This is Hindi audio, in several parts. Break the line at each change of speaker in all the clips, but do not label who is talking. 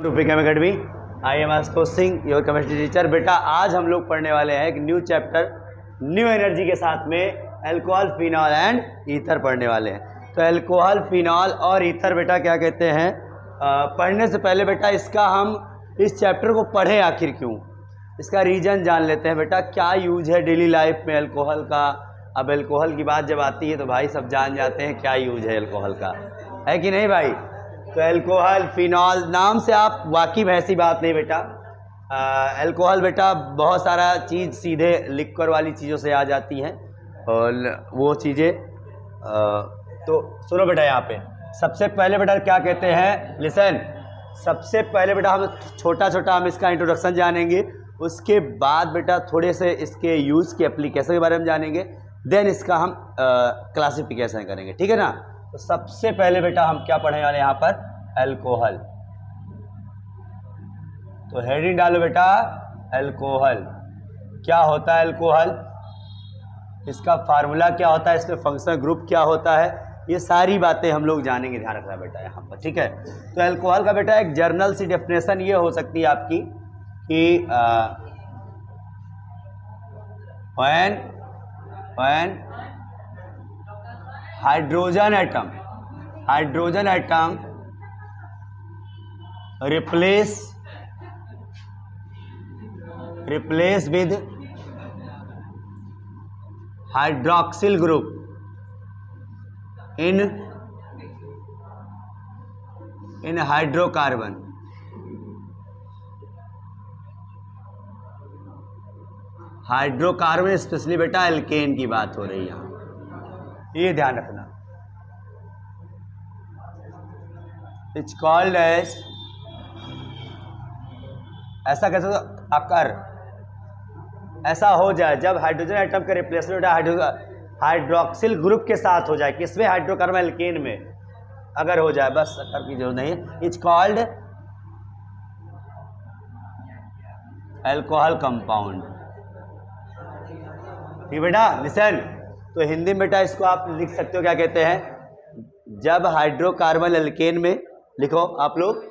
टू पिकम academy. I am Ashutosh Singh, your chemistry teacher. बेटा आज हम लोग पढ़ने वाले हैं एक न्यू चैप्टर न्यू एनर्जी के साथ में अल्कोहल, फिनॉल एंड ईथर पढ़ने वाले हैं। तो अल्कोहल, फिनॉल और ईथर बेटा क्या कहते हैं, पढ़ने से पहले बेटा इसका हम इस चैप्टर को पढ़ें आखिर क्यों, इसका रीज़न जान लेते हैं। बेटा क्या यूज है डेली लाइफ में अल्कोहल का। अब अल्कोहल की बात जब आती है तो भाई सब जान जाते हैं क्या यूज है अल्कोहल का, है कि नहीं भाई। तो अल्कोहल, फिनॉल नाम से आप वाकिफ है, ऐसी बात नहीं बेटा। अल्कोहल बेटा बहुत सारा चीज़ सीधे लिक्वर वाली चीज़ों से आ जाती हैं और वो चीज़ें तो सुनो बेटा, यहाँ पे सबसे पहले बेटा क्या कहते हैं, लिसन। सबसे पहले बेटा हम छोटा छोटा हम इसका इंट्रोडक्शन जानेंगे, उसके बाद बेटा थोड़े से इसके यूज़ के एप्लीकेशन के बारे में जानेंगे, देन इसका हम क्लासिफिकेशन करेंगे, ठीक है ना। तो सबसे पहले बेटा हम क्या पढ़ने वाले यहाँ पर, अल्कोहल। तो हेडिंग डालो बेटा, अल्कोहल। क्या होता है अल्कोहल, इसका फार्मूला क्या होता है, इसमें फंक्शनल ग्रुप क्या होता है, ये सारी बातें हम लोग जानेंगे, ध्यान रखना बेटा यहाँ पर, ठीक है। तो अल्कोहल का बेटा एक जर्नल सी डेफिनेशन ये हो सकती है आपकी कि when hydrogen atom replace with hydroxyl group in hydrocarbon. Hydrocarbon specially बेटा एल्केन की बात हो रही है यहाँ, ये ध्यान रखना। इट्स कॉल्ड एज, ऐसा कैसे अकर, ऐसा हो जाए जब हाइड्रोजन एटम का रिप्लेसमेंट हाइड्रोक्सिल ग्रुप के साथ हो जाए, किसमें, हाइड्रोकार्बन एल्केन में अगर हो जाए, बस अकर की जरूरत नहीं है। इट्स कॉल्ड अल्कोहल कंपाउंड, ठीक बेटा, लिसन। तो हिंदी में बेटा इसको आप लिख सकते हो, क्या कहते हैं, जब हाइड्रोकार्बन एल्केन में, लिखो आप लोग,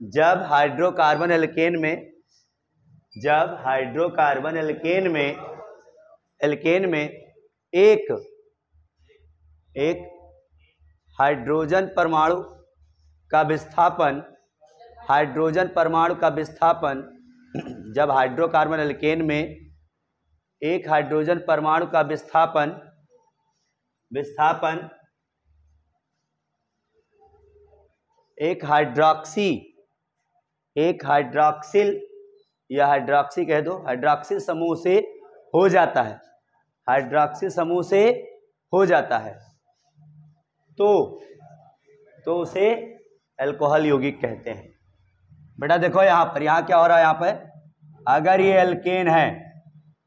जब हाइड्रोकार्बन एल्केन में एक हाइड्रोजन परमाणु का विस्थापन, जब हाइड्रोकार्बन एल्केन में एक हाइड्रोजन परमाणु का विस्थापन एक हाइड्रॉक्सिल या हाइड्रॉक्सी कह दो, हाइड्रॉक्सिल समूह से हो जाता है, तो उसे अल्कोहल यौगिक कहते हैं। बेटा देखो यहाँ पर, यहाँ क्या हो रहा है, यहाँ पर अगर ये एल्केन है,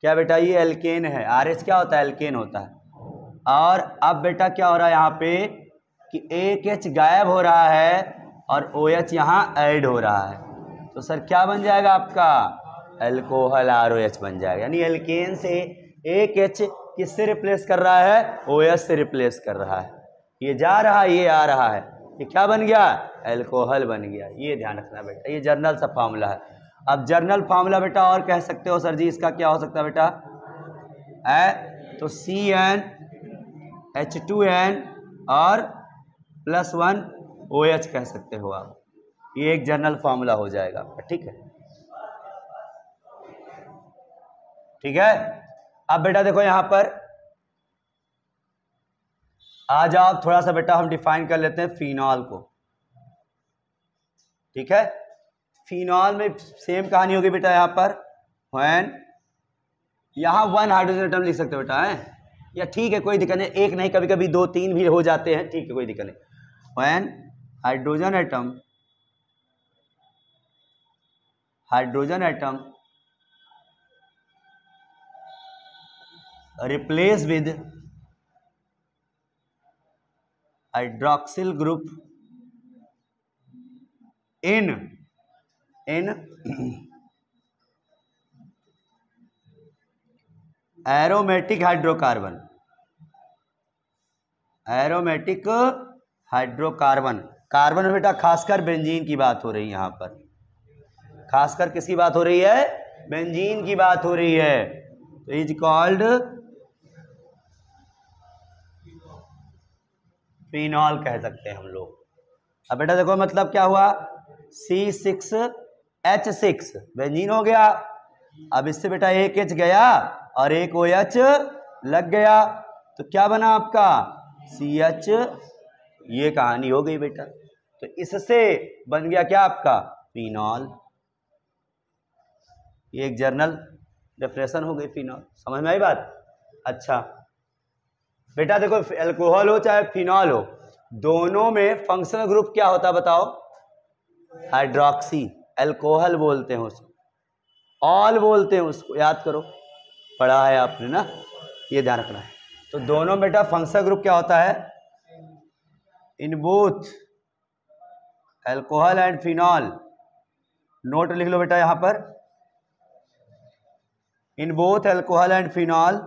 क्या बेटा, ये एल्केन है, RH क्या होता है, एल्केन होता है। और अब बेटा क्या हो रहा है यहाँ पे कि एक H गायब हो रहा है और OH यहाँ ऐड हो रहा है, तो सर क्या बन जाएगा आपका, अल्कोहल ROH बन जाएगा। यानी एल्केन से एक H किससे रिप्लेस कर रहा है, OH से रिप्लेस कर रहा है। ये जा रहा है, ये आ रहा है, ये क्या बन गया, अल्कोहल बन गया। ये ध्यान रखना बेटा, ये जर्नल सा फार्मूला है। अब जर्नल फार्मूला बेटा और कह सकते हो सर जी, इसका क्या हो सकता है बेटा, तो CnH2n और +1 OH कह सकते हो आप, ये एक जर्नल फार्मूला हो जाएगा आपका, ठीक है। अब बेटा देखो यहाँ पर आ जाओ, थोड़ा सा बेटा हम डिफाइन कर लेते हैं फिनॉल को, ठीक है। फिनॉल में सेम कहानी होगी बेटा, यहाँ पर व्हेन, यहाँ 1 हाइड्रोजन एटम लिख सकते हो बेटा, है या, ठीक है, कोई दिक्कत नहीं, एक नहीं, कभी कभी 2-3 भी हो जाते हैं, ठीक है, कोई दिक्कत नहीं। When hydrogen atom replace with hydroxyl group in aromatic hydrocarbon, carbon में बेटा खासकर बेंजीन की बात हो रही है यहाँ पर, खासकर किसकी बात हो रही है? बेंजीन की बात हो रही है। तो इज कॉल्ड फिनॉल कह सकते हैं हम लोग। अब बेटा देखो मतलब क्या हुआ, C6H6 बेंजीन हो गया। अब इससे बेटा एक H गया और एक OH लग गया, तो क्या बना आपका CH। ये कहानी हो गई बेटा। तो इससे बन गया क्या आपका फिनॉल। ये एक जर्नल डेफिनेशन हो गई फिनॉल। समझ में आई बात? अच्छा बेटा देखो अल्कोहल हो चाहे फिनॉल हो, दोनों में फंक्शनल ग्रुप क्या होता है बताओ? हाइड्रोक्सी। अल्कोहल बोलते हैं उसको, ऑल बोलते हैं उसको, याद करो, पढ़ा है आपने ना, ये ध्यान रखना है। तो दोनों बेटा फंक्शनल ग्रुप क्या होता है? In both alcohol and phenol, note लिख लो बेटा यहां पर, in both alcohol and phenol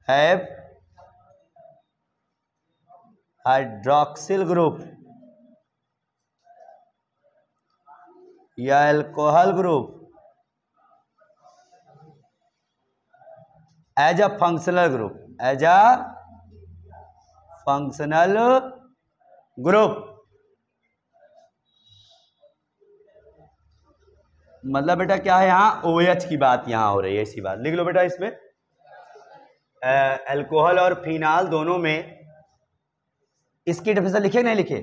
have hydroxyl group या alcohol group as a functional group, as a functional group. मतलब बेटा क्या है, यहां OH की बात यहां हो रही है, ऐसी बात लिख लो बेटा। इसमें अल्कोहल और फिनॉल दोनों में, इसकी डेफिनेशन लिखे नहीं लिखे?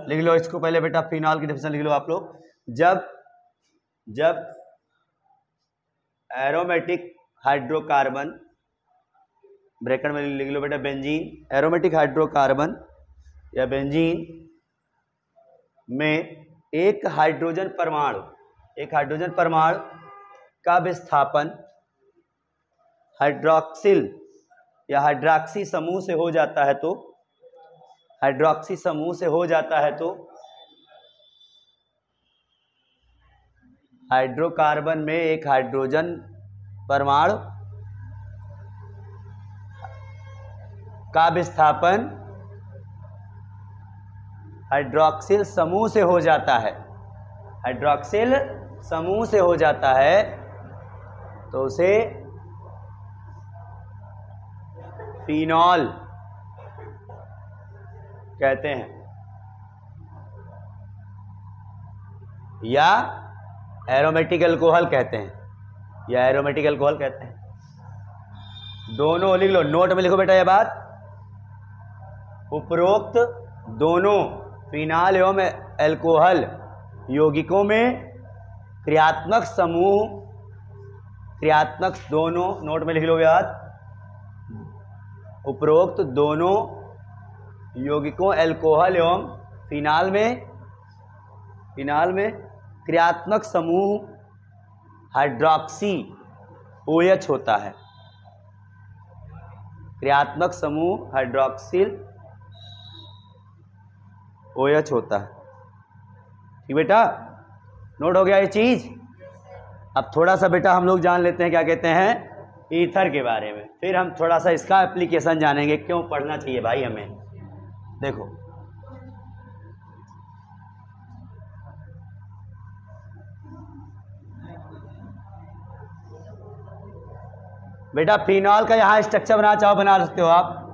लिख लो इसको पहले बेटा, फिनॉल की डेफिनेशन लिख लो आप लोग। जब एरोमेटिक हाइड्रोकार्बन, ब्रैकेट में लिख लो बेटा बेंजीन, एरोमेटिक हाइड्रोकार्बन या बेंजीन में एक हाइड्रोजन परमाणु का विस्थापन हाइड्रोक्सिल या हाइड्रॉक्सी समूह से हो जाता है, तो हाइड्रॉक्सी समूह से हो जाता है तो हाइड्रोकार्बन में एक हाइड्रोजन परमाणु का विस्थापन हाइड्रॉक्सिल समूह से हो जाता है, हाइड्रॉक्सिल समूह से हो जाता है, तो उसे फिनॉल कहते हैं या एरोमेटिक अल्कोहल कहते हैं, या एरोमेटिक अल्कोहल कहते हैं। दोनों लिख लो, नोट में लिखो बेटा ये बात। उपरोक्त दोनों फिनॉल एवं अल्कोहल यौगिकों में क्रियात्मक दोनों, नोट में लिख लो याद, उपरोक्त दोनों यौगिकों अल्कोहल एवं फिनॉल में क्रियात्मक समूह हाइड्रॉक्सी OH होता है, क्रियात्मक समूह हाइड्रॉक्सिल OH होता है। ठीक बेटा, नोट हो गया ये चीज। अब थोड़ा सा बेटा हम लोग जान लेते हैं क्या कहते हैं ईथर के बारे में, फिर हम थोड़ा सा इसका एप्लीकेशन जानेंगे, क्यों पढ़ना चाहिए भाई हमें। देखो बेटा फिनॉल का यहां स्ट्रक्चर बनाना चाहो बना सकते हो आप।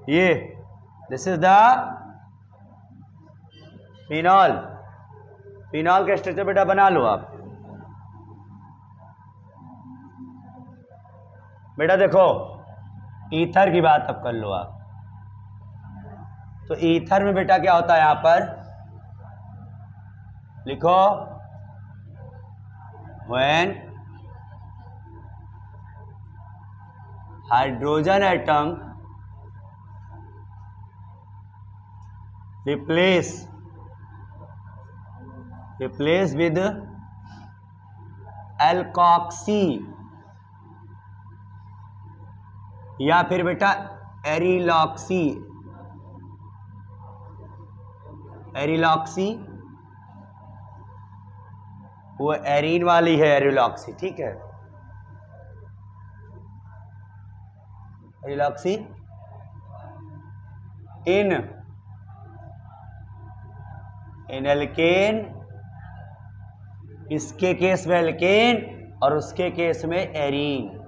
ये दिस इज द फिनॉल का स्ट्रक्चर बेटा बना लो आप। बेटा देखो ईथर की बात अब कर लो आप। तो ईथर में बेटा क्या होता है, यहां पर लिखो, when hydrogen atom replace with alkoxy या फिर बेटा एरिलॉक्सी, वो एरीन वाली है एरिलॉक्सी, ठीक है, एरिलॉक्सी इन एल्केन, इसके केस में एल्केन और उसके केस में एरीन,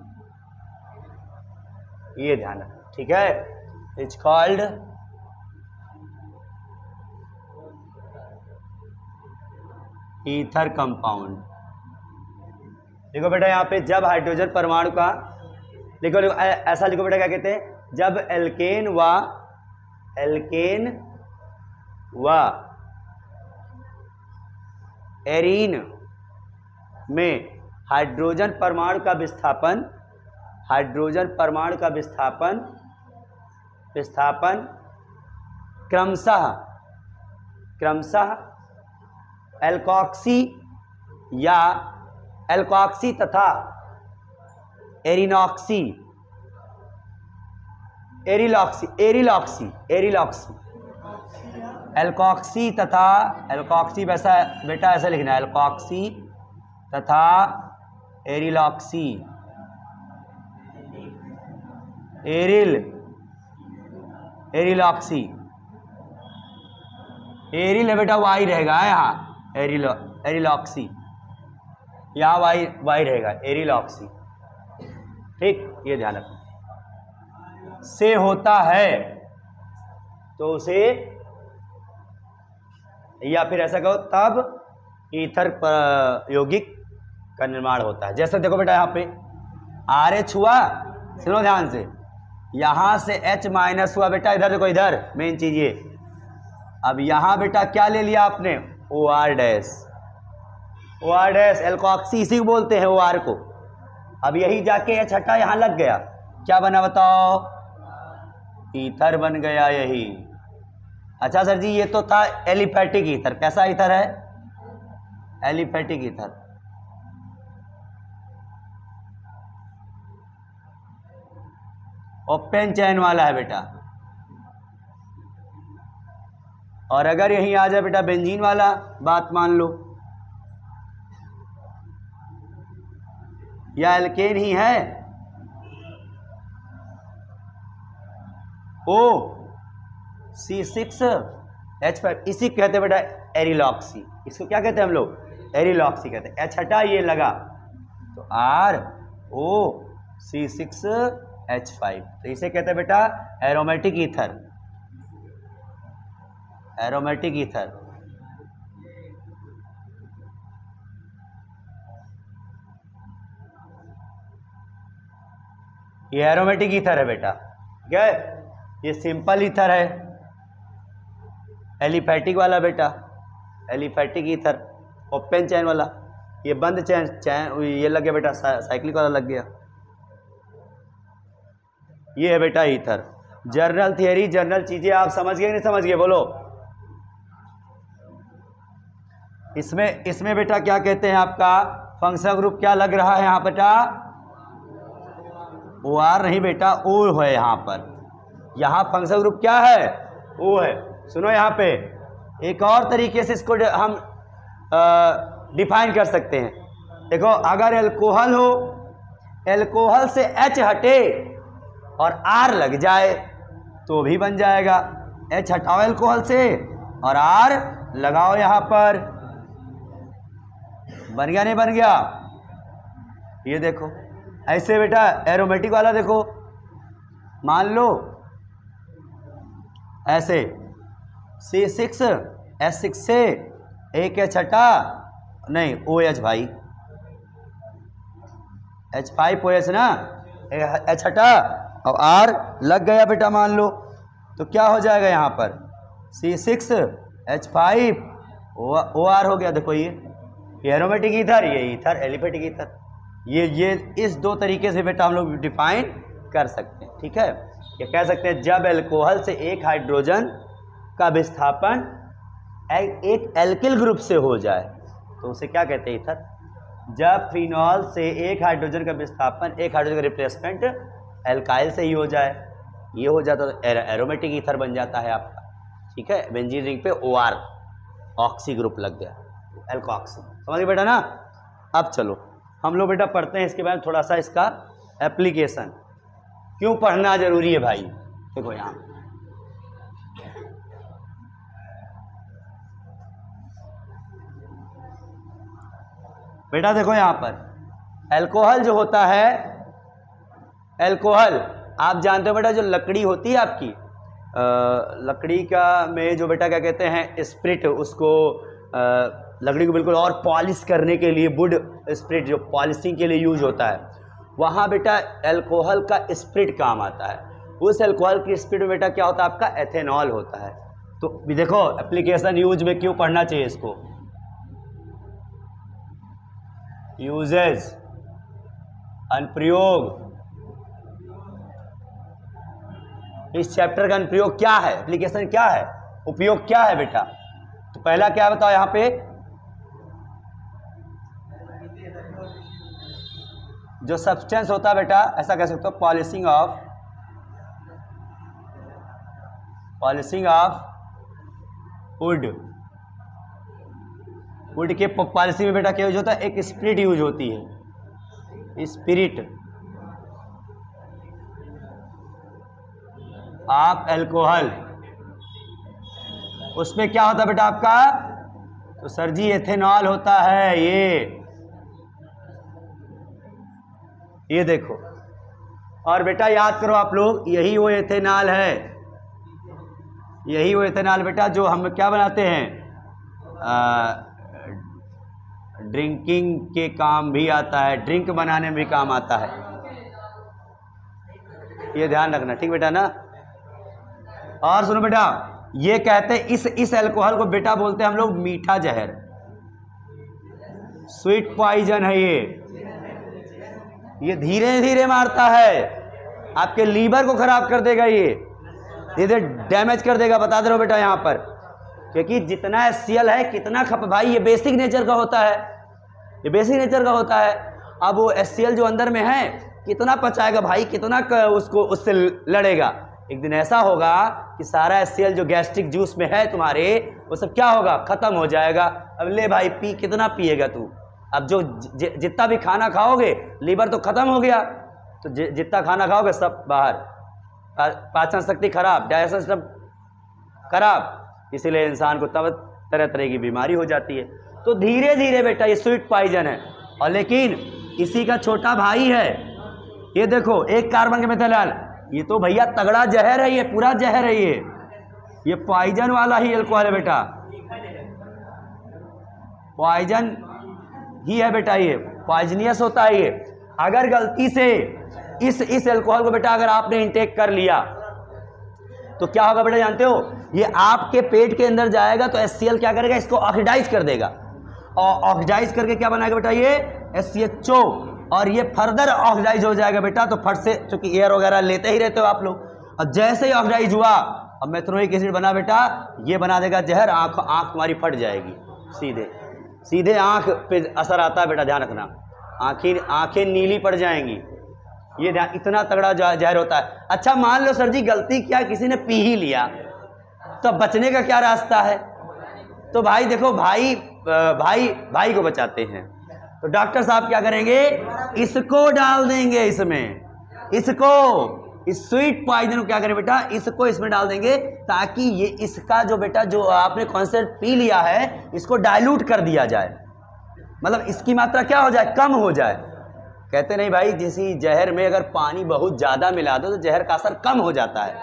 ये ध्यान रखना, ठीक है। It's called ether compound. देखो बेटा यहाँ पे जब हाइड्रोजन परमाणु का लिखो ऐसा लिखो बेटा, क्या कहते हैं, जब एल्केन व एरीन में हाइड्रोजन परमाणु का विस्थापन क्रमशः एल्कॉक्सी तथा एरिलॉक्सी वैसा बेटा ऐसा लिखना है, एल्कॉक्सी तथा एरिलॉक्सी, एरिलॉक्सी, एरिल है बेटा वाई रहेगा यहाँ, एरिलॉक्सी यहाँ वाई रहेगा, एरिलॉक्सी, ठीक, ये ध्यान रखना। से होता है तो उसे, या फिर ऐसा कहो तब ईथर यौगिक का निर्माण होता है। जैसे देखो बेटा यहाँ पे RH हुआ, सुनो ध्यान से, यहां से H माइनस हुआ बेटा, इधर देखो, इधर मेन चीज ये। अब यहां बेटा क्या ले लिया आपने, OR डैश, एल्कॉक्सी इसी को बोलते हैं OR को। अब यही जाके H हटा, यहां लग गया, क्या बना बताओ, ईथर बन गया यही। अच्छा सर जी ये तो था एलिफैटिक ईथर, कैसा ईथर है, एलिफैटिक ईथर। ओपन चैन वाला है बेटा। और अगर यहीं आ जाए बेटा बेंजीन वाला, बात मान लो, या एल्केन ही है, C6H5, इसी कहते हैं बेटा एरिलॉक्सी। इसको क्या कहते हैं हम लोग, एरिलॉक्सी कहते हैं। H हटा, ये लगा तो ROC6H5, तो इसे कहते हैं बेटा एरोमेटिक ईथर, एरोमेटिक ईथर। ये एरोमेटिक ईथर है बेटा, ठीक है। ये सिंपल ईथर है, एलिफैटिक वाला बेटा, एलिफैटिक ईथर, ओपन चैन वाला। ये बंद चैन ये लग गया बेटा, साइक्लिक वाला लग गया। ये है बेटा ईथर। जर्नल थियरी, जर्नल चीजें आप समझ गए नहीं समझ गए, बोलो। इसमें बेटा क्या कहते हैं, आपका फंक्शनल ग्रुप क्या लग रहा है यहाँ बेटा, OR नहीं बेटा, O है यहाँ पर। यहाँ फंक्शनल ग्रुप क्या है, O है। सुनो यहाँ पे एक और तरीके से इसको हम डिफाइन कर सकते हैं। देखो अगर एल्कोहल हो, एल्कोहल से H हटे और R लग जाए तो भी बन जाएगा। H हटाओ एल्कोहल से और R लगाओ यहाँ पर, बन गया नहीं बन गया। ये देखो ऐसे बेटा एरोमेटिक वाला देखो, मान लो ऐसे C6H6 से एक H हटा, नहीं OH भाई, H5OH ना, H हटा और R लग गया बेटा, मान लो तो क्या हो जाएगा यहाँ पर, C6H5 OR हो गया। देखो ये एरोमेटिक ईथर, ये ईथर एलिफैटिक ईथर। ये इस दो तरीके से बेटा हम लोग डिफाइन कर सकते हैं, ठीक है। ये कह सकते हैं जब एल्कोहल से एक हाइड्रोजन का विस्थापन एक एल्किल ग्रुप से हो जाए तो उसे क्या कहते हैं, ईथर। जब फिनॉल से एक हाइड्रोजन का विस्थापन एक हाइड्रोजन का रिप्लेसमेंट एल्काइल से ही हो जाए, ये हो जाता तो एरोमेटिक ईथर बन जाता है आपका, ठीक है। बेंजीन रिंग पे OR ऑक्सी ग्रुप लग गया, एल्कोक्सी, समझ गए बेटा ना। अब चलो हम लोग बेटा पढ़ते हैं इसके बाद थोड़ा सा इसका एप्लीकेशन, क्यों पढ़ना जरूरी है भाई। देखो यहाँ बेटा देखो यहाँ पर अल्कोहल जो होता है, अल्कोहल आप जानते हो बेटा, जो लकड़ी होती है आपकी लकड़ी का में जो बेटा क्या कहते हैं स्प्रिट, उसको लकड़ी को बिल्कुल और पॉलिश करने के लिए वुड स्प्रिट जो पॉलिशिंग के लिए यूज होता है, वहाँ बेटा अल्कोहल का स्प्रिट काम आता है। उस अल्कोहल की स्प्रिट में बेटा क्या होता है आपका एथेनॉल होता है। तो भी देखो एप्लीकेशन यूज में क्यों पढ़ना चाहिए इसको, यूजेज अनुप्रयोग, इस चैप्टर का अनुप्रयोग क्या है, एप्लीकेशन क्या है, उपयोग क्या है बेटा। तो पहला क्या बताओ यहां पे, जो सब्सटेंस होता है बेटा, ऐसा कह सकते हो पॉलिशिंग ऑफ वुड। वुड के पॉलिशिंग में बेटा क्या यूज होता है, एक स्पिरिट यूज होती है, स्पिरिट ऑफ अल्कोहल। उसमें क्या होता है बेटा आपका, तो सर जी एथेनॉल होता है। ये देखो, और बेटा याद करो आप लोग, यही वो एथेनॉल है, यही वो एथेनॉल बेटा जो हम क्या बनाते हैं, ड्रिंकिंग के काम भी आता है, ड्रिंक बनाने में भी काम आता है। ये ध्यान रखना, ठीक बेटा ना। और सुनो बेटा, ये कहते हैं इस अल्कोहल को बेटा बोलते हैं हम लोग मीठा जहर, स्वीट पॉइजन है ये धीरे धीरे मारता है, आपके लीवर को खराब कर देगा, ये डैमेज कर देगा, बता दे रहा हूं बेटा यहां पर। क्योंकि जितना HCl है कितना खप भाई, ये बेसिक नेचर का होता है, ये बेसिक नेचर का होता है। अब वो HCl जो अंदर में है कितना पचाएगा भाई, कितना उसको उससे लड़ेगा। एक दिन ऐसा होगा कि सारा HCl जो गैस्ट्रिक जूस में है तुम्हारे, वो सब क्या होगा, खत्म हो जाएगा। अब ले भाई पी, कितना पिएगा तू। अब जो जितना भी खाना खाओगे, लीवर तो खत्म हो गया, तो जितना खाना खाओगे सब बाहर, पाचन शक्ति खराब, डाइजेशन सिस्टम खराब, इसीलिए इंसान को तब तरह तरह की बीमारी हो जाती है। तो धीरे धीरे बेटा ये स्वीट पॉइजन है, और लेकिन इसी का छोटा भाई है, ये देखो एक कार्बन के मेथाइल, ये तो भैया तगड़ा जहर है, ये पूरा जहर है, ये पॉइजन वाला ही अल्कोहल है बेटा, पॉइजन ही है बेटा, ये पॉइजनियस होता है ये। अगर गलती से इस अल्कोहल को बेटा अगर आपने इंटेक कर लिया तो क्या होगा बेटा जानते हो, ये आपके पेट के अंदर जाएगा तो HCl क्या करेगा, इसको ऑक्सीडाइज कर देगा, और ऑक्सीडाइज करके क्या बनाएगा बेटा ये HCHO, और ये फर्दर ऑक्सीडाइज हो जाएगा बेटा। तो फट से, चूंकि एयर वगैरह लेते ही रहते हो आप लोग, और जैसे ही ऑक्सीडाइज हुआ अब मेथनोइक एसिड बना बेटा, ये बना देगा जहर, आंख तुम्हारी फट जाएगी, सीधे आंख पे असर आता है बेटा, ध्यान रखना, आंखें नीली पड़ जाएंगी, ये ध्यान, इतना तगड़ा जहर होता है। अच्छा मान लो सर जी गलती क्या, किसी ने पी ही लिया, तो बचने का क्या रास्ता है। तो भाई देखो, भाई को बचाते हैं, तो डॉक्टर साहब क्या करेंगे, इसको डाल देंगे इसमें, इस स्वीट पॉइजन को क्या करें बेटा, इसको इसमें डाल देंगे, ताकि ये इसका जो बेटा जो आपने कॉन्सेंट्रेट पी लिया है, इसको डाइल्यूट कर दिया जाए, मतलब इसकी मात्रा क्या हो जाए, कम हो जाए। कहते नहीं भाई, किसी जहर में अगर पानी बहुत ज़्यादा मिला दो तो जहर का असर कम हो जाता है,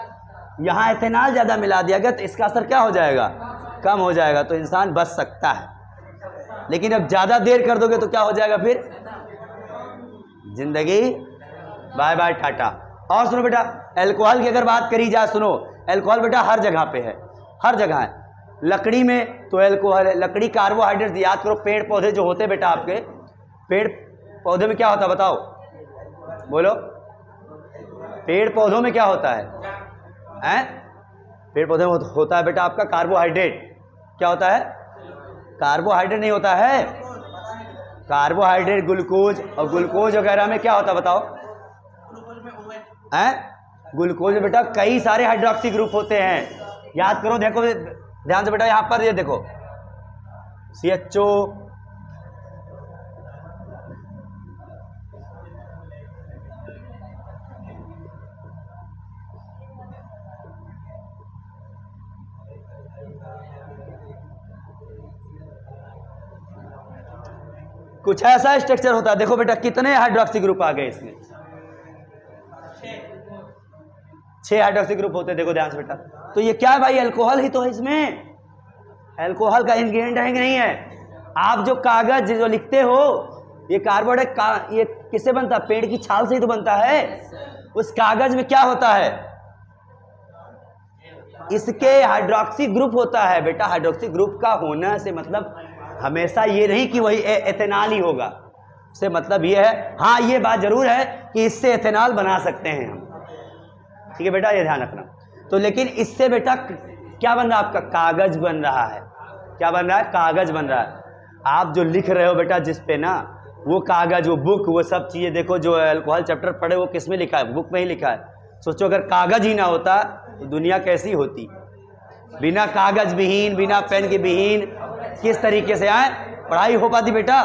यहाँ एथेनॉल ज़्यादा मिला दिया गया तो इसका असर क्या हो जाएगा, कम हो जाएगा, तो इंसान बच सकता है। लेकिन अब ज़्यादा देर कर दोगे तो क्या हो जाएगा, फिर जिंदगी बाय बाय टाटा। और सुनो बेटा, अल्कोहल की अगर बात करी जाए, सुनो अल्कोहल बेटा हर जगह पे है, हर जगह है। लकड़ी में तो अल्कोहल है, लकड़ी कार्बोहाइड्रेट, याद करो पेड़ पौधे जो होते बेटा आपके, पेड़ पौधे में क्या होता है बताओ, बोलो, पेड़ पौधों में क्या होता है, पेड़ पौधे में होता है बेटा आपका कार्बोहाइड्रेट। क्या होता है, कार्बोहाइड्रेट नहीं होता है, कार्बोहाइड्रेट ग्लूकोज, और ग्लूकोज वगैरह में क्या होता है बताओ, ग्लूकोज में बेटा कई सारे हाइड्रोक्सी ग्रुप होते हैं, याद करो, देखो ध्यान से बेटा, यहां पर ये देखो CHO, कुछ ऐसा स्ट्रक्चर होता है। देखो बेटा कितने हाइड्रोक्सी ग्रुप आ गए इसमें, 6 हाइड्रोक्सी ग्रुप होते हैं। देखो ध्यान से बेटा, तो ये क्या है भाई, अल्कोहल ही तो है इसमें, अल्कोहल का इंग्रेडिएंट है कि नहीं है। आप जो कागज जो लिखते हो, ये कार्बोहाइड्रेट ये किससे बनता है, पेड़ की छाल से ही तो बनता है। उस कागज में क्या होता है, इसके हाइड्रोक्सी ग्रुप होता है बेटा। हाइड्रोक्सी ग्रुप का होना से मतलब हमेशा ये नहीं कि वही एथेनॉल ही होगा, से मतलब ये है, हाँ ये बात जरूर है कि इससे एथेनॉल बना सकते हैं हम, ठीक है बेटा, ये ध्यान रखना। तो लेकिन इससे बेटा क्या बन रहा है, आपका कागज बन रहा है। क्या बन रहा है, कागज बन रहा है। आप जो लिख रहे हो बेटा जिस पे ना, वो कागज, वो बुक, वो सब चीज़ें, देखो जो अल्कोहल चैप्टर पढ़े वो किस में लिखा है, बुक में ही लिखा है। सोचो अगर कागज ही ना होता तो दुनिया कैसी होती, बिना कागज विहीन, बिना पेन के विहीन किस तरीके से आए पढ़ाई हो पाती बेटा,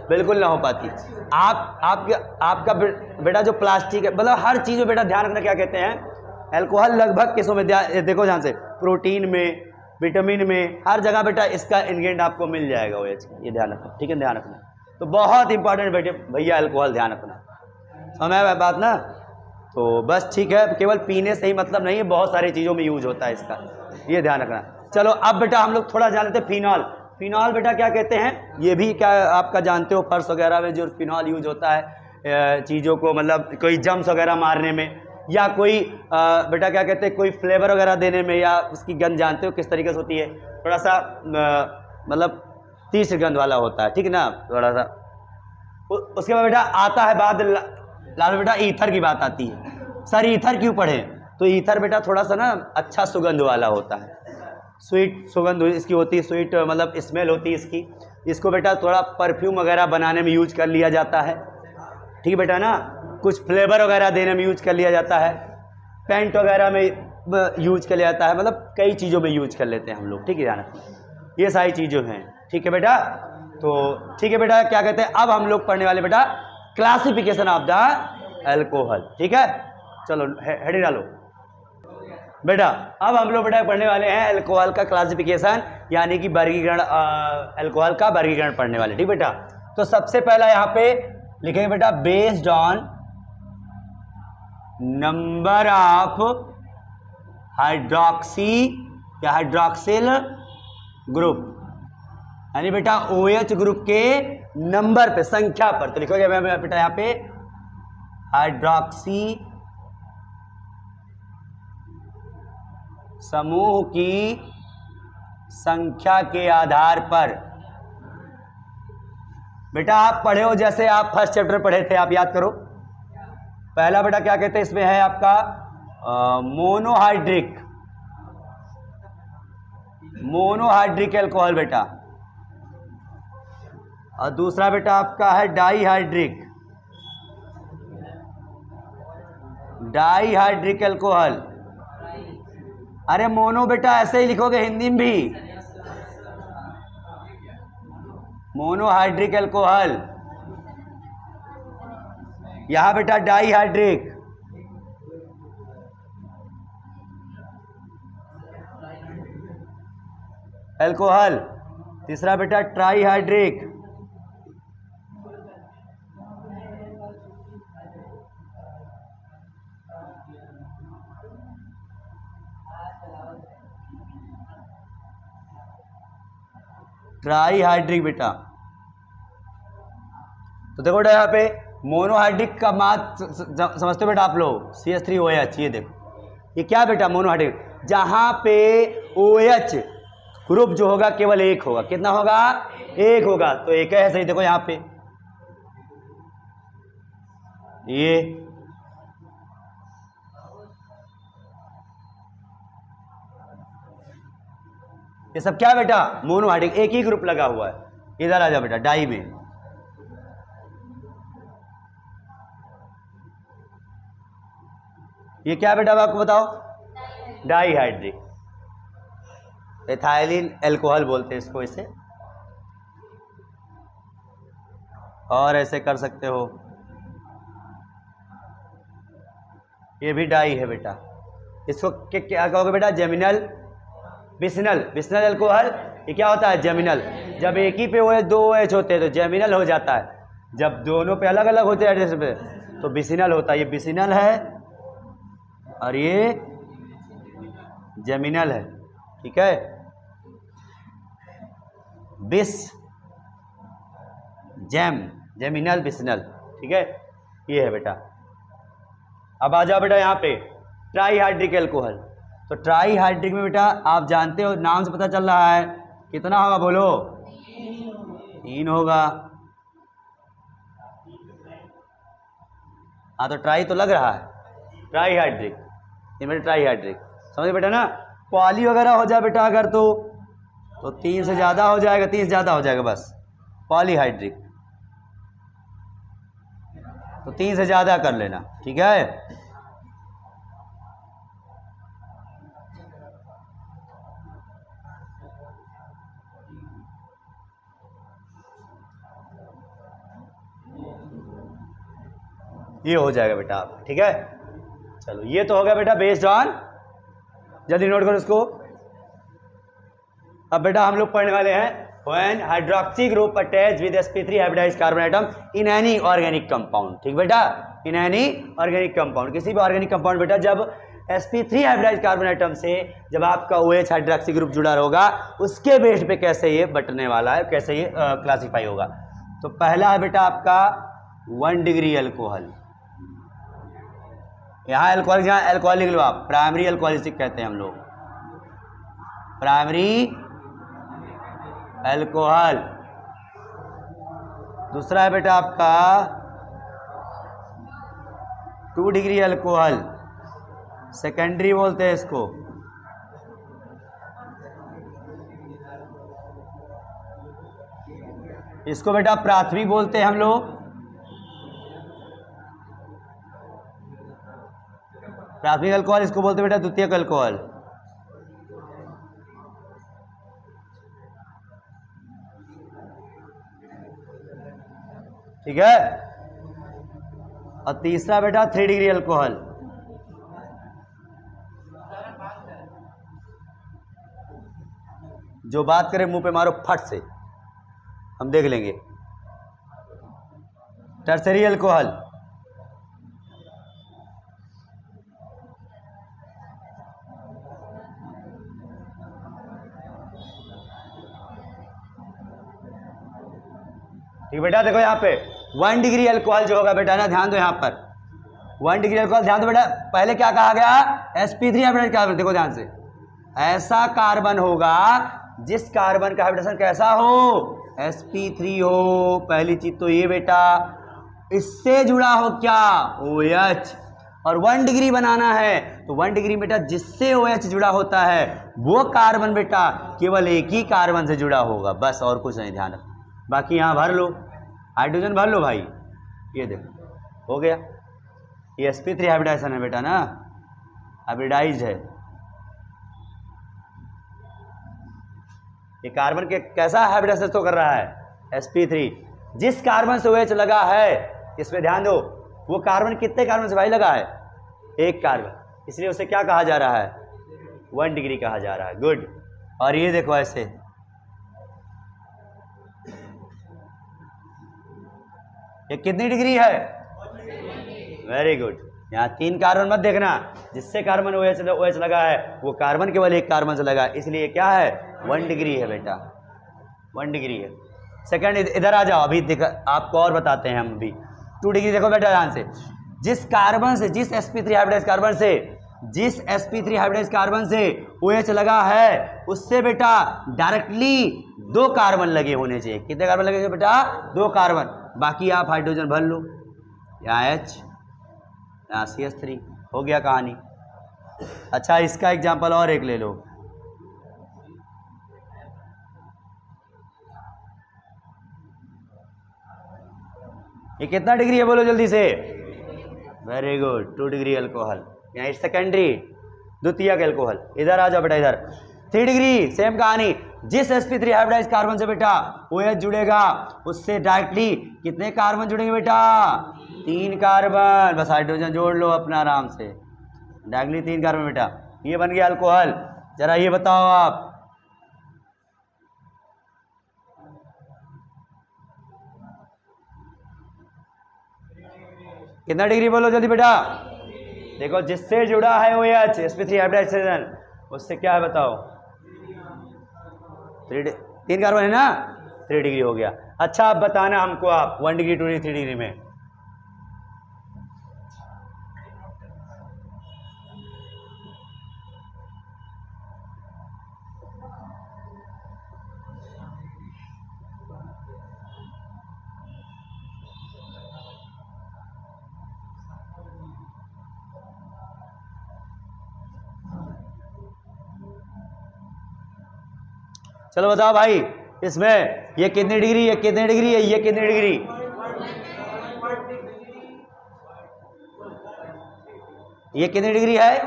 बिल्कुल ना हो पाती। आपका बेटा जो प्लास्टिक है, मतलब हर चीज़ में बेटा ध्यान रखना, क्या कहते हैं अल्कोहल लगभग किसों में, देखो ध्यान से, प्रोटीन में, विटामिन में, हर जगह बेटा इसका इंग्रेडिएंट आपको मिल जाएगा OH, ये ध्यान रखना, ठीक है, ध्यान रखना। तो बहुत इंपॉर्टेंट बेटे भैया अल्कोहल, ध्यान रखना, समय बात ना। तो बस ठीक है, केवल पीने से ही मतलब नहीं है, बहुत सारी चीज़ों में यूज होता है इसका, ये ध्यान रखना। चलो अब बेटा हम लोग थोड़ा जान लेते हैं फिनॉल। फिनॉल बेटा क्या कहते हैं, ये भी क्या आपका जानते हो, फर्श वगैरह में जो फिनॉल यूज होता है चीज़ों को, मतलब कोई जम्स वगैरह मारने में, या कोई बेटा क्या कहते हैं, कोई फ्लेवर वगैरह देने में, या उसकी गंध जानते हो किस तरीके से होती है, थोड़ा सा मतलब तीसरी गंध वाला होता है, ठीक है ना, थोड़ा सा। उसके बाद बेटा आता है बाद लाल बेटा ईथर की बात आती है। सर ईथर क्यों पढ़े, तो ईथर बेटा थोड़ा सा ना अच्छा सुगंध वाला होता है, स्वीट सुगंध इसकी होती है, स्वीट मतलब स्मेल होती है इसकी। इसको बेटा थोड़ा परफ्यूम वगैरह बनाने में यूज कर लिया जाता है, ठीक है बेटा ना, कुछ फ्लेवर वगैरह देने में यूज कर लिया जाता है, पेंट वगैरह में यूज कर लिया जाता है, मतलब कई चीज़ों में यूज कर लेते हैं हम लोग, ठीक है ध्यान, ये सारी चीज़ें हैं, ठीक है बेटा। तो ठीक है बेटा, क्या कहते हैं, अब हम लोग पढ़ने वाले बेटा क्लासिफिकेशन ऑफ द अल्कोहल, ठीक है। चलो हेडिंग डालो बेटा। अब हम लोग बेटा पढ़ने वाले हैं अल्कोहल का क्लासिफिकेशन, यानी कि वर्गीकरण, अल्कोहल का वर्गीकरण पढ़ने वाले, ठीक बेटा। तो सबसे पहला यहाँ पे लिखेंगे बेटा, based on number of hydroxy या हाइड्रोक्सिल ग्रुप, यानी बेटा OH ग्रुप के नंबर पे, संख्या पर। तो लिखोगे बेटा यहाँ पे हाइड्रोक्सी समूह की संख्या के आधार पर। बेटा आप पढ़े हो, जैसे आप फर्स्ट चैप्टर पढ़े थे, आप याद करो। पहला बेटा क्या कहते हैं, इसमें है आपका मोनोहाइड्रिक अल्कोहल बेटा, और दूसरा बेटा आपका है डाईहाइड्रिक अल्कोहल। अरे मोनो बेटा ऐसे ही लिखोगे हिंदी में भी, मोनोहाइड्रिक अल्कोहल। यहां बेटा डाईहाइड्रिक, अल्कोहल। तीसरा बेटा ट्राईहाइड्रिक, ट्राईहाइड्रिक बेटा। तो देखो बेटा यहाँ पे मोनोहाइड्रिक का मात समझते हो बेटा आप लोग, CH3OH। ये देखो ये क्या बेटा, मोनोहाइड्रिक, जहां पे OH ग्रुप जो होगा केवल एक होगा। कितना होगा, एक होगा, तो एक है सही। देखो यहाँ पे ये सब क्या बेटा, मोनोहाइड्रिक, एक ही ग्रुप लगा हुआ है। इधर आ जाओ बेटा डाई में, ये क्या बेटा आपको बताओ, डाईहाइड्रिक, एथाइलिन अल्कोहल बोलते हैं इसको, इसे और ऐसे कर सकते हो। ये भी डाई है बेटा, इसको क्या कहोगे बेटा, जेमिनल विसनल अल्कोहल। ये क्या होता है, जेमिनल। जब एक ही पे OH दो OH होते हैं तो जेमिनल हो जाता है, जब दोनों पे अलग अलग होते हैं एड्रेस पे तो बिसिनल होता है। ये बिसिनल है और ये जेमिनल है, ठीक है। बिस जेम, जेमिनल बिसिनल, ठीक है, ये है बेटा। अब आ जाओ बेटा यहाँ पे ट्राईहाइड्रिक एल्कोहल। तो ट्राईहाइड्रिक में बेटा आप जानते हो, नाम से पता चल रहा है कितना होगा, बोलो 3 होगा। हाँ तो ट्राई तो लग रहा है, ट्राईहाइड्रिक, इनमें ट्राईहाइड्रिक समझ बेटा ना। पॉली वगैरह हो जाए बेटा अगर तो 3 से ज़्यादा हो जाएगा, 3 से ज़्यादा हो जाएगा बस। पॉलीहाइड्रिक तो 3 से ज़्यादा कर लेना, ठीक है। ये हो जाएगा बेटा आप, ठीक है। चलो ये तो हो गया बेटा बेस्ड ऑन, जल्दी नोट करो इसको। अब बेटा हम लोग पढ़ने वाले हैं when hydroxy group attach with sp3 hybridised carbon atom in any organic compound, ठीक बेटा, इन एनी ऑर्गेनिक कंपाउंड, किसी भी ऑर्गेनिक कंपाउंड बेटा जब sp3 हाइब्रिडाइज्ड कार्बन एटम से जब आपका OH हाइड्रोक्सी ग्रुप जुड़ा होगा उसके बेस पे कैसे ये बटने वाला है, कैसे ये क्लासीफाई होगा। तो पहला है बेटा आपका 1 डिग्री एल्कोहल। यहाँ एल्कोहल, यहाँ एल्कोहल लिख लो आप, प्राइमरी एल्कोहलिक कहते हैं हम लोग, प्राइमरी एल्कोहल। दूसरा है बेटा आपका 2 डिग्री एल्कोहल, सेकेंडरी बोलते हैं इसको। इसको बेटा प्राथमिक बोलते हैं हम लोग, प्राथमिक अल्कोहल इसको बोलते हैं बेटा द्वितीयक अल्कोहल। ठीक है। और तीसरा बेटा 3 डिग्री अल्कोहल। जो बात करें मुंह पे मारो फट से, हम देख लेंगे। टर्सरी अल्कोहल, ठीक बेटा। देखो यहाँ पे 1 डिग्री अल्कोहल जो होगा बेटा ना, ध्यान दो यहाँ पर 1 डिग्री अल्कोहल, ध्यान दो बेटा। पहले क्या कहा गया, sp3 हाइब्रिडाइज्ड कार्बन। देखो ध्यान से, ऐसा कार्बन होगा जिस कार्बन का हाइब्रिडेशन कैसा हो, sp3 हो। पहली चीज तो ये बेटा, इससे जुड़ा हो क्या, OH। और 1 डिग्री बनाना है तो 1 डिग्री बेटा जिससे OH जुड़ा होता है वो कार्बन बेटा केवल एक ही कार्बन से जुड़ा होगा, बस और कुछ नहीं, ध्यान रखो। बाकी यहाँ भर लो, हाइड्रोजन भर लो भाई। ये देखो हो गया, ये sp3 हाइब्रिडाइजेशन है बेटा ना, हाइब्रिडाइज्ड है। ये कार्बन के कैसा हाइब्रिडाइजेशन तो कर रहा है, sp3। जिस कार्बन से OH लगा है, इसमें ध्यान दो, वो कार्बन कितने कार्बन से भाई लगा है, एक कार्बन, इसलिए उसे क्या कहा जा रहा है, 1 डिग्री कहा जा रहा है। गुड। और ये देखो ऐसे, ये कितनी डिग्री है, वेरी गुड। यहाँ 3 कार्बन मत देखना, जिससे कार्बन OH लगा है वो कार्बन केवल एक कार्बन से लगा है, इसलिए क्या है, 1 डिग्री है बेटा, 1 डिग्री है। सेकंड, इधर आ जाओ, अभी आपको और बताते हैं हम अभी। 2 डिग्री देखो बेटा ध्यान से, जिस कार्बन से, जिस sp3 हाइब्रिडाइज्ड कार्बन से, जिस sp3 हाइब्रिडाइज्ड कार्बन से OH लगा है उससे बेटा डायरेक्टली 2 कार्बन लगे होने चाहिए। कितने कार्बन लगे बेटा, 2 कार्बन। बाकी आप हाइड्रोजन भर लो, यहाँ H, यहाँ CH3, हो गया कहानी। अच्छा इसका एग्जाम्पल और एक ले लो, ये कितना डिग्री है बोलो जल्दी से, वेरी गुड, 2 डिग्री अल्कोहल। यहाँ सेकेंडरी, द्वितीयक अल्कोहल। इधर आ जाओ बेटा, इधर 3 डिग्री, सेम कहानी। जिस sp3 हाइब्रिडाइज्ड कार्बन से बेटा OH जुड़ेगा उससे डायरेक्टली कितने कार्बन जुड़ेंगे बेटा, 3 कार्बन। बस हाइड्रोजन जोड़ लो अपना आराम से, डायरेक्टली 3 कार्बन बेटा, ये बन गया अल्कोहल। जरा ये बताओ आप, कितना डिग्री बोलो जल्दी बेटा। देखो जिससे जुड़ा है OH sp3 हाइब्रिडाइजेशन, उससे क्या है बताओ, 3 कार्बन है ना, 3 डिग्री हो गया। अच्छा अब बताना हमको आप 1 डिग्री 2 डिग्री 3 डिग्री में। चलो बताओ भाई, इसमें ये कितनी डिग्री, ये कितनी डिग्री है, ये कितनी डिग्री, ये कितनी डिग्री है,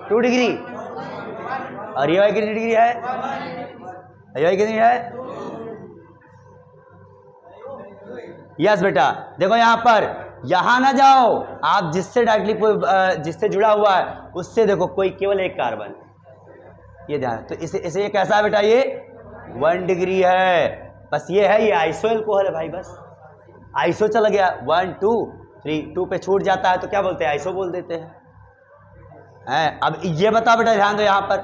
2 डिग्री। और ये कितनी डिग्री है, ये कितनी है, यस बेटा। देखो यहां पर, यहां ना जाओ आप, जिससे डायरेक्टली जिससे जुड़ा हुआ है उससे देखो कोई केवल एक कार्बन, ये ध्यान। तो इसे ये कैसा है बेटा, ये 1 डिग्री है, बस ये है, ये आइसो एल्कोहल है भाई, बस आइसो चला गया। 1 2 3, 2 पे छूट जाता है तो क्या बोलते हैं, आइसो बोल देते हैं। अब ये बता बेटा, ध्यान दो यहाँ पर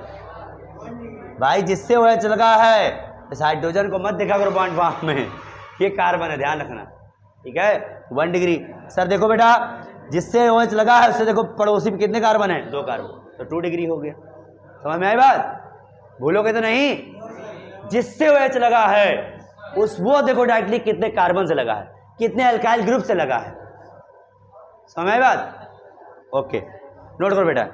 भाई, जिससे OH लगा है, इस हाइड्रोजन को मत देखा करो बॉन्ड फॉर्म में, ये कार्बन है, ध्यान रखना, ठीक है। 1 डिग्री। सर देखो बेटा, जिससे OH लगा है उससे देखो पड़ोसी में कितने कार्बन है, 2 कार्बन, तो 2 डिग्री हो गया। समझ में आई बात, भूलोगे तो नहीं। जिससे OH लगा है वो देखो डायरेक्टली कितने कार्बन से लगा है, कितने अल्काइल ग्रुप से लगा है। समझ में आई बात, ओके नोट करो बेटा।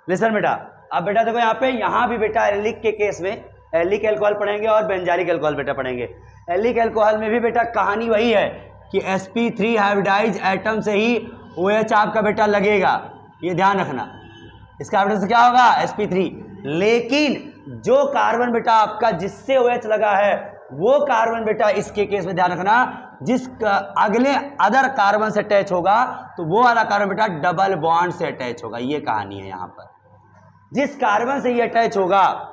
लिसन बेटा, अब बेटा देखो यहाँ भी बेटा एल्डिक के केस में एल्डिक अल्कोहल पढ़ेंगे और बेंजाइलिक अल्कोहल बेटा पढ़ेंगे। एल्डिक अल्कोहल में भी बेटा कहानी वही है कि sp3 हाइब्रिडाइज एटम से ही OH आपका बेटा लगेगा, ये ध्यान रखना। इसका हाइब्रिडाइजेशन क्या होगा, sp3। लेकिन जो कार्बन बेटा आपका जिससे OH लगा है, वो कार्बन बेटा इसके केस में ध्यान रखना, जिस अगले अदर कार्बन से अटैच होगा तो वो वाला कार्बन बेटा डबल बॉन्ड से अटैच होगा। ये कहानी है यहाँ पर, जिस कार्बन से ये अटैच होगा,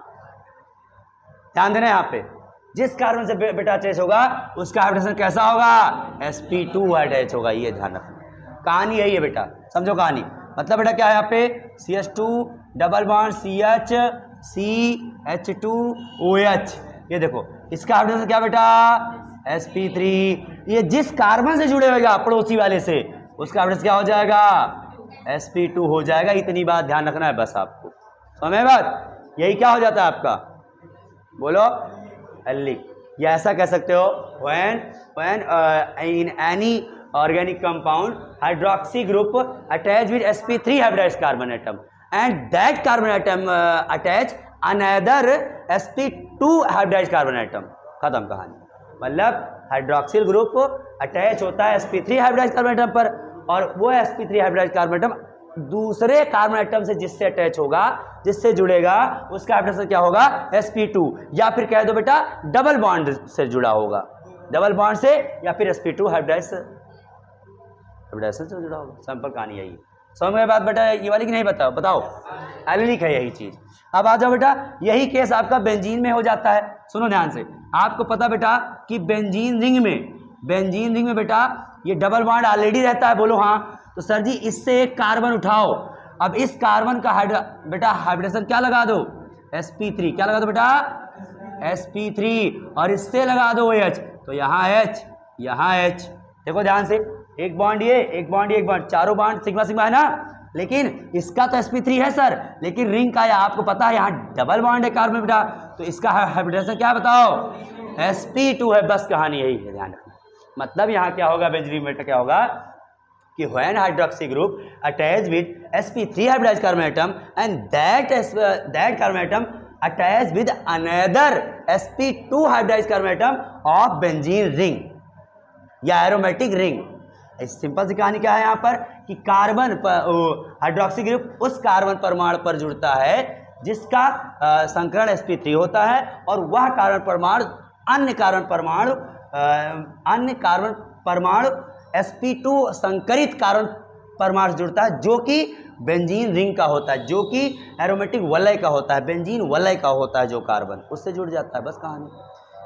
ध्यान देना यहाँ पे, जिस कार्बन से बेटा अटैच होगा उसका हाइब्रिडेशन कैसा होगा, sp2 अटैच होगा। ये ध्यान रखना, कहानी यही है बेटा, समझो कहानी। मतलब बेटा क्या है यहाँ पे, CH2 double bond CH CH2OH, ये देखो इसका हाइब्रिडेशन क्या बेटा, sp3। ये जिस कार्बन से जुड़े होगा पड़ोसी वाले से, उसका हाइब्रिडेशन क्या हो जाएगा, sp2 हो जाएगा। इतनी बात ध्यान रखना है बस आपको, समझ में बात। यही क्या हो जाता है आपका, बोलो एल्डिक। या ऐसा कह सकते हो, when in any organic compound hydroxy group attached with sp3 hybridized carbon atom and that carbon atom attach another sp2 hybridized carbon atom। खत्म कहानी। मतलब हाइड्रोक्सिल ग्रुप अटैच होता है sp3 हाइब्रिडाइज्ड कार्बन एटम पर, और वो sp3 हाइब्रिडाइज्ड कार्बन एटम दूसरे कार्बन एटम से जिससे अटैच होगा, जिससे जुड़ेगा, उसका हाइब्रिडेशन क्या होगा, sp2। या फिर कह दो बेटा डबल बॉन्ड से जुड़ा होगा, डबल बॉन्ड से, या फिर sp2 हाइब्रिडाइजेशन से जुड़ा होगा। सिंपल कहानी यही। समझ में बात बेटा, ये वाली की नहीं बताओ, बताओ एल्डिक है यही चीज। अब आ जाओ बेटा, यही केस आपका बेंजीन में हो जाता है। सुनो ध्यान से, आपको पता बेटा कि बेंजीन रिंग में बेटा ये डबल बॉन्ड ऑलरेडी रहता है, बोलो हाँ। तो सर जी इससे एक कार्बन उठाओ, अब इस कार्बन का बेटा हाइब्रिडेशन क्या लगा दो, sp3। क्या लगा दो बेटा, sp3, और इससे लगा दो OH, तो यहाँ H, यहाँ H। देखो ध्यान से, एक बॉन्ड ये, एक बॉन्ड ये, एक बॉन्ड, चारों बॉन्ड सिग्मा सिग्मा है ना। लेकिन इसका तो sp3 है सर, लेकिन रिंग का आपको पता है यहाँ डबल बॉन्ड है कार्बन बेटा, तो इसका हाइब्रिडेशन क्या बताओ, sp2 है। बस कहानी यही है, ध्यान रखना। मतलब यहाँ क्या होगा बेंजीन में, क्या होगा कि when hydroxy group attach with sp3 hybridized carbon atom and that carbon atom attach with another sp2 hybridized carbon atom of benzene ring या aromatic ring। सिंपल सी कहानी क्या है यहाँ पर कि कार्बन हाइड्रोक्सी ग्रुप उस कार्बन परमाणु पर जुड़ता है जिसका संकरण sp3 होता है, और वह कार्बन परमाणु अन्य कार्बन परमाणु sp2 संकरित कार्बन परमाणु जुड़ता है, जो कि बेंजीन रिंग का होता है, जो कि एरोमेटिक वलय का होता है, बेंजीन वलय का होता है जो कार्बन, उससे जुड़ जाता है। बस कहानी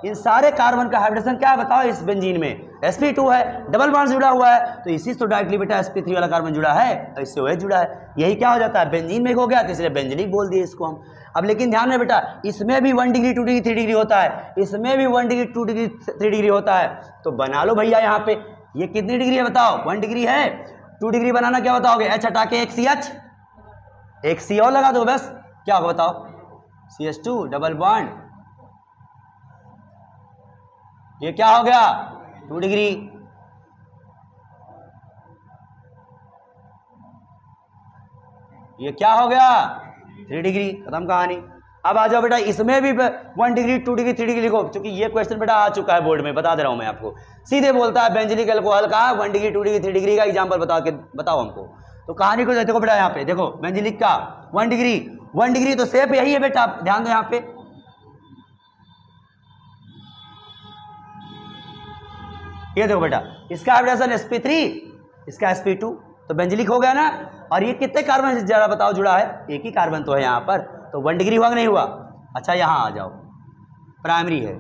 इन सारे कार्बन का हाइब्रिडेशन क्या है बताओ इस बेंजीन में, sp2 है, डबल बॉन्ड से जुड़ा हुआ है, तो इसी से डायरेक्टली बेटा sp3 वाला कार्बन जुड़ा है और इससे OH जुड़ा है। यही क्या हो जाता है, बेंजीन में हो गया, तो इसलिए बेंजीनिक बोल दिए इसको हम। अब लेकिन ध्यान में बेटा, इसमें भी 1 डिग्री 2 डिग्री 3 डिग्री होता है, इसमें भी 1 डिग्री 2 डिग्री 3 डिग्री होता है, तो बना लो भैया यहाँ पे। ये कितनी डिग्री है बताओ, 1 डिग्री है। 2 डिग्री बनाना क्या बताओगे, H हटा के एक CH, एक C और लगा दो, बस क्या होगा बताओ, CH2 डबल बॉन्ड, ये क्या हो गया 2 डिग्री। ये क्या हो गया 3 डिग्री, खत्म कहानी। अब आ जाओ बेटा, इसमें भी 1 डिग्री 2 डिग्री 3 डिग्री लिखो, क्योंकि ये क्वेश्चन बेटा आ चुका है बोर्ड में, बता दे रहा हूं मैं आपको। सीधे बोलता है बेंजीनिक अल्कोहल का 1 डिग्री 2 डिग्री 3 डिग्री का एग्जाम्पल बताओ हमको। तो कहानी को देखो बेटा, यहाँ पे देखो बेंजीनिक का 1 डिग्री तो सेफ यही है बेटा, ध्यान दो यहाँ पे। ये देखो बेटा, इसका हाइब्रिडेशन sp3, इसका sp2, तो बेंजीनिक हो गया ना। और ये कितने कार्बन से जरा बताओ जुड़ा है, एक ही कार्बन तो है यहाँ पर, तो 1 डिग्री हुआ कि नहीं हुआ। अच्छा यहाँ आ जाओ, प्राइमरी है,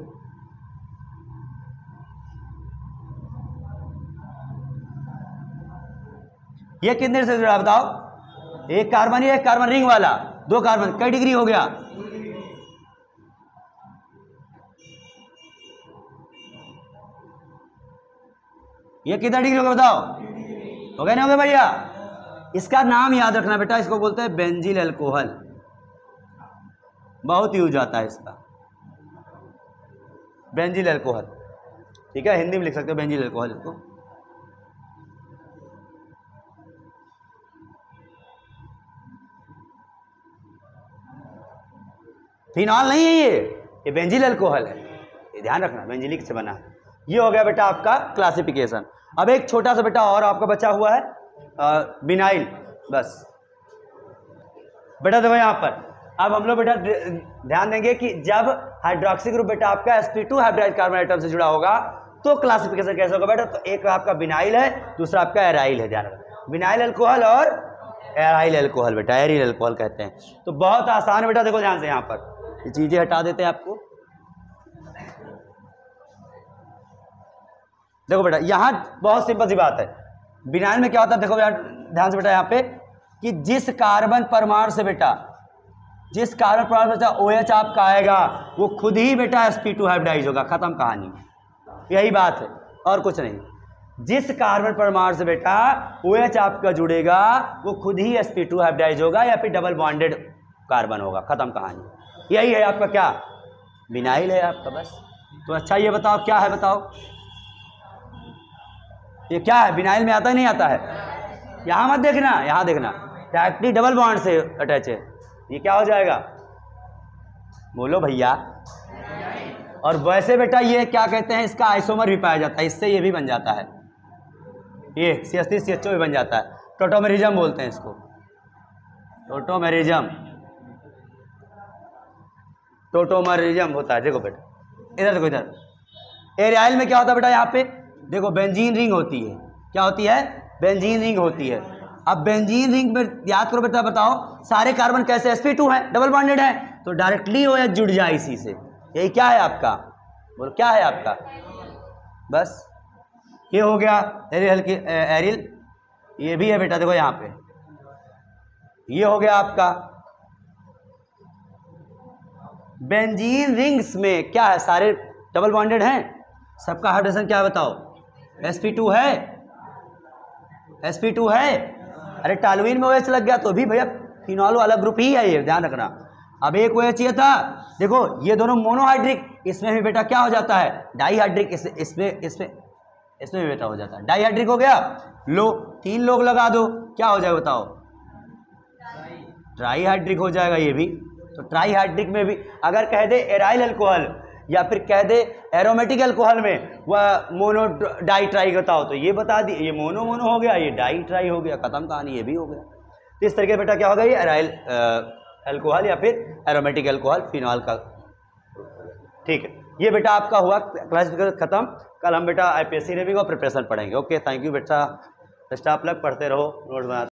ये कितने से जुड़ा बताओ, एक कार्बन, ये एक कार्बन रिंग वाला, 2 कार्बन, कई डिग्री हो गया, ये कितना डिग्री हो गया बताओ, हो गया नहीं हो गया भैया। इसका नाम याद रखना बेटा, इसको बोलते हैं बेंजील अल्कोहल, बहुत यूज आता है इसका, बेंजील अल्कोहल, ठीक है, हिंदी में लिख सकते हो बेंजील अल्कोहल इसको। फिनॉल नहीं है ये बेंजील अल्कोहल है, ये ध्यान रखना, बेंजीलिक से बना है। ये हो गया बेटा आपका क्लासिफिकेशन। अब एक छोटा सा बेटा और आपका बचा हुआ है बिनाइल, बस बेटा देखो यहाँ पर। अब हम लोग बेटा ध्यान देंगे कि जब हाइड्रोक्सी ग्रुप बेटा आपका sp2 हाइब्रिडाइज्ड कार्बन एटम से जुड़ा होगा तो क्लासिफिकेशन कैसे होगा बेटा, तो एक आपका बिनाइल है, दूसरा आपका एराइल है, ध्यान रखना, बिनाइल अल्कोहल और एराइल अल्कोहल बेटा, एरिल अल्कोहल कहते हैं। तो बहुत आसान है बेटा, देखो ध्यान से, यहाँ पर ये चीजें हटा देते हैं आपको। देखो बेटा यहाँ बहुत सिंपल सी बात है, बिनाइल में क्या होता है, देखो ध्यान से बेटा यहाँ पे, कि जिस कार्बन परमाणु से बेटा OH आपका आएगा वो खुद ही बेटा sp2 हाइब्रिडाइज होगा, खत्म कहानी, यही बात है और कुछ नहीं। जिस कार्बन परमाणु से बेटा OH आपका जुड़ेगा वो खुद ही sp2 हाइब्रिडाइज होगा या फिर डबल बॉन्डेड कार्बन होगा, खत्म कहानी। यही है आपका क्या, बिनाइल है आपका, बस। तो अच्छा ये बताओ क्या है, बताओ ये क्या है, बिनाइल में आता ही नहीं आता है, यहाँ मत देखना, यहाँ देखना, डायरेक्टली डबल बॉन्ड से अटैच है, ये क्या हो जाएगा, बोलो भैया। और वैसे बेटा ये क्या कहते हैं, इसका आइसोमर भी पाया जाता है, इससे ये भी बन जाता है, ये CH3 CH2 भी बन जाता है, टोटोमेरिज्म बोलते हैं इसको, टोटोमेरिज्म होता है। देखो बेटा इधर देखो, इधर एराइल में क्या होता है बेटा, यहाँ पे देखो बेंजीन रिंग होती है, क्या होती है, बेंजीन रिंग होती है। अब बेंजीन रिंग में याद करो बेटा, बताओ सारे कार्बन कैसे sp2 है, डबल बॉन्डेड है, तो डायरेक्टली OH जुड़ जाए इसी से, यही क्या है आपका, बोलो क्या है आपका, बस ये हो गया एरिल, ये भी है बेटा, देखो यहाँ पे ये हो गया आपका। बेंजीन रिंग्स में क्या है, सारे डबल बॉन्डेड हैं, सबका हाइड्रोजन क्या है बताओ, sp2 है। अरे टालुइन में OH लग गया तो भी भैया फिनॉल वाला ग्रुप ही है, ये ध्यान रखना। अब एक OH ये था, देखो ये दोनों मोनोहाइड्रिक, इसमें भी बेटा क्या हो जाता है, डाईहाइड्रिक, इसमें भी बेटा हो जाता है डाईहाइड्रिक, हो गया लो, 3 लोग लगा दो, क्या हो जाएगा बताओ, ट्राईहाइड्रिक हो जाएगा ये भी। तो ट्राईहाइड्रिक में भी अगर कह दे एराइल अल्कोहल या फिर कह दे एरोमेटिक अल्कोहल में वह मोनो डाई ट्राई बताओ, तो ये बता दी, ये मोनो हो गया, ये डाई ट्राई हो गया, खत्म कहानी, ये भी हो गया। तो इस तरीके बेटा क्या होगा, ये एराइल अल्कोहल या फिर एरोमेटिक अल्कोहल फिनॉल का, ठीक है। ये बेटा आपका हुआ क्लासिफिकेशन खत्म। कल हम बेटा IPSC रेवी का प्रिपरेशन पढ़ेंगे। ओके, थैंक यू बेटा, बेस्ट ऑफ लक, पढ़ते रहो, नोट बना।